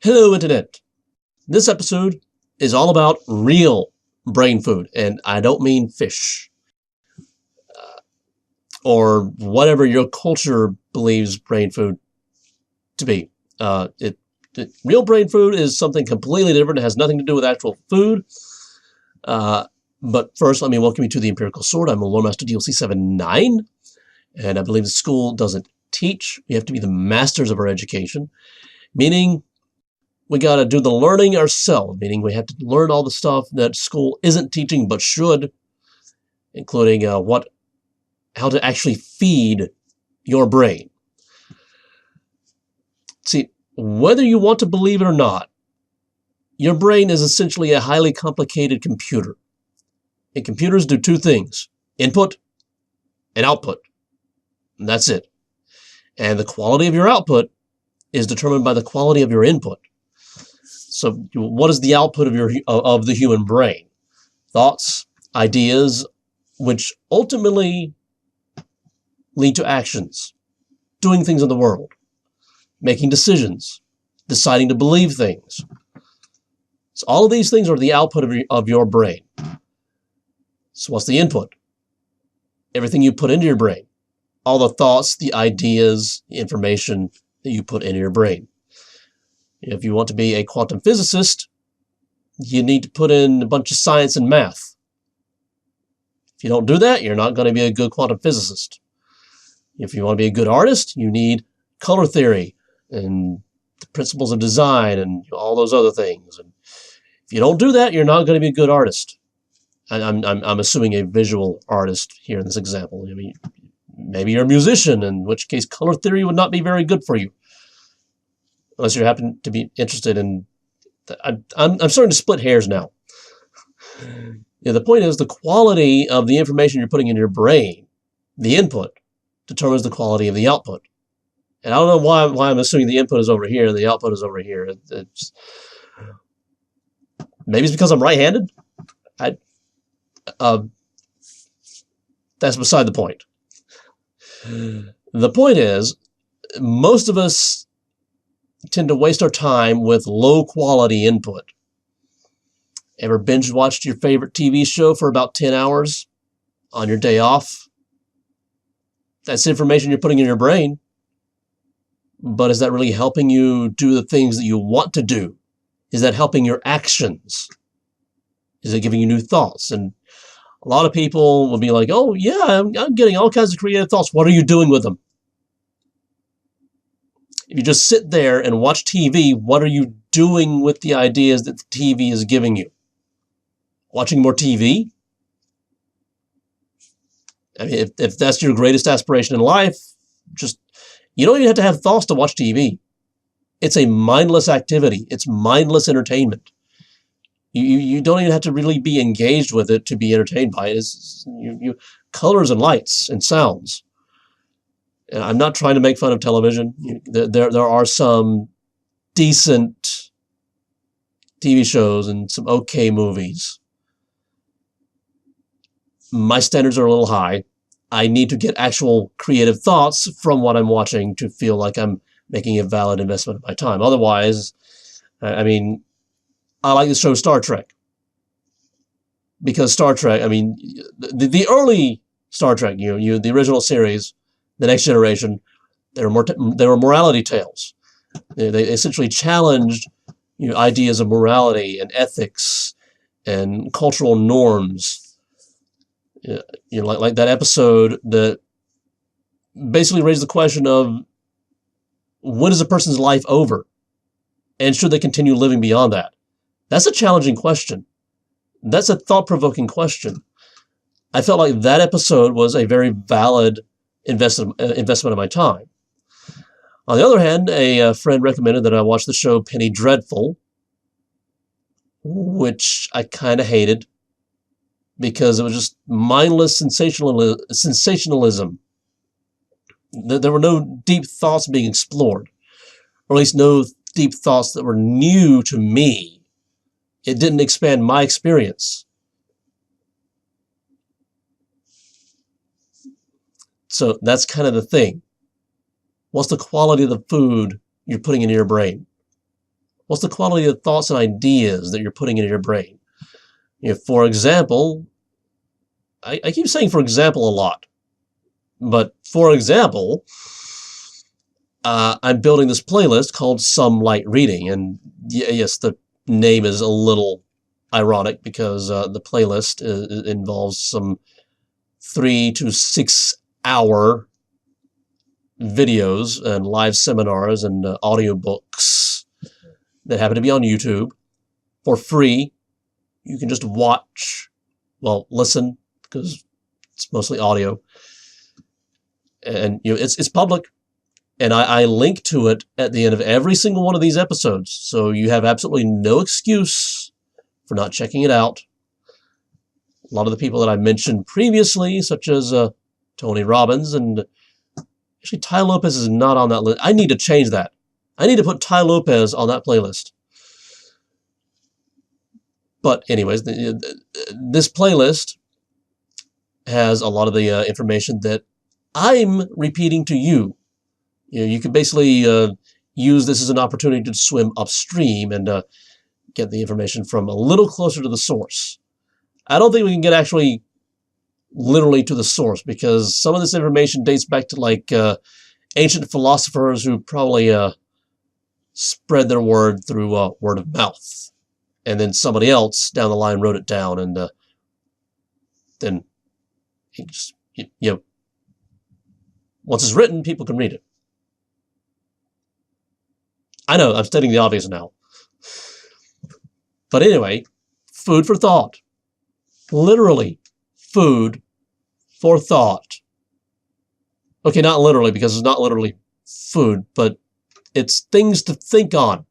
Hello, Internet. This episode is all about real brain food, and I don't mean fish or whatever your culture believes brain food to be. Uh, it, Real brain food is something completely different. It has nothing to do with actual food. But first, let me welcome you to the Empirical Sword. I'm a Lore Master DLC 7-9, and I believe the school doesn't teach. We have to be the masters of our education, meaning we got to do the learning ourselves, meaning we have to learn all the stuff that school isn't teaching but should, including how to actually feed your brain. See, whether you want to believe it or not, your brain is essentially a highly complicated computer. And computers do two things: input and output. And that's it. And the quality of your output is determined by the quality of your input. So what is the output of the human brain? Thoughts, ideas, which ultimately lead to actions, doing things in the world, making decisions, deciding to believe things. So all of these things are the output of your brain. So what's the input? Everything you put into your brain. All the thoughts, the ideas, the information that you put into your brain. If you want to be a quantum physicist, you need to put in a bunch of science and math. If you don't do that, you're not going to be a good quantum physicist. If you want to be a good artist, you need color theory and the principles of design and all those other things. And if you don't do that, you're not going to be a good artist. I'm assuming a visual artist here in this example. I mean, maybe you're a musician, in which case color theory would not be very good for you. Unless you happen to be interested in... I'm starting to split hairs now. Yeah, the point is the quality of the information you're putting in your brain, the input, determines the quality of the output. And I don't know why I'm assuming the input is over here and the output is over here. Maybe it's because I'm right-handed. That's beside the point. The point is, most of us tend to waste our time with low-quality input. Ever binge-watched your favorite TV show for about 10 hours on your day off? That's information you're putting in your brain. But is that really helping you do the things that you want to do? Is that helping your actions? Is it giving you new thoughts? And a lot of people will be like, oh, yeah, I'm getting all kinds of creative thoughts. What are you doing with them? If you just sit there and watch TV, what are you doing with the ideas that the TV is giving you? Watching more TV? I mean, if that's your greatest aspiration in life, you don't even have to have thoughts to watch TV. It's a mindless activity. It's mindless entertainment. You don't even have to really be engaged with it to be entertained by it. It's colors and lights and sounds. And I'm not trying to make fun of television. There are some decent TV shows and some okay movies. My standards are a little high. I need to get actual creative thoughts from what I'm watching to feel like I'm making a valid investment of my time. Otherwise, I mean, I like the show Star Trek. Because Star Trek, I mean, the early Star Trek, the original series, The Next Generation, they were morality tales. They essentially challenged ideas of morality and ethics and cultural norms. Like that episode that basically raised the question of, when is a person's life over? And should they continue living beyond that? That's a challenging question. That's a thought-provoking question. I felt like that episode was a very valid investment of my time. On the other hand, a friend recommended that I watch the show Penny Dreadful, which I kind of hated because it was just mindless sensationalism. There were no deep thoughts being explored, or at least no deep thoughts that were new to me. It didn't expand my experience. So that's kind of the thing. What's the quality of the food you're putting into your brain? What's the quality of thoughts and ideas that you're putting into your brain? For example, I keep saying for example a lot, but for example, I'm building this playlist called Some Light Reading, and yes, the name is a little ironic because the playlist involves some 3 to 6 hour videos and live seminars and audiobooks that happen to be on YouTube for free. You can just watch, well, listen, because it's mostly audio, and it's public. And I link to it at the end of every single one of these episodes, so you have absolutely no excuse for not checking it out. A lot of the people that I mentioned previously, such as Tony Robbins, and actually Ty Lopez is not on that list. I need to change that. I need to put Ty Lopez on that playlist. But anyways, this playlist has a lot of the information that I'm repeating to you. You can basically use this as an opportunity to swim upstream and get the information from a little closer to the source. I don't think we can get actually literally to the source, because some of this information dates back to like ancient philosophers who probably spread their word through word of mouth. And then somebody else down the line wrote it down, and then it just, once it's written, people can read it. I know, I'm stating the obvious now. But anyway, food for thought. Literally, food for thought. Okay, not literally, because it's not literally food, but it's things to think on.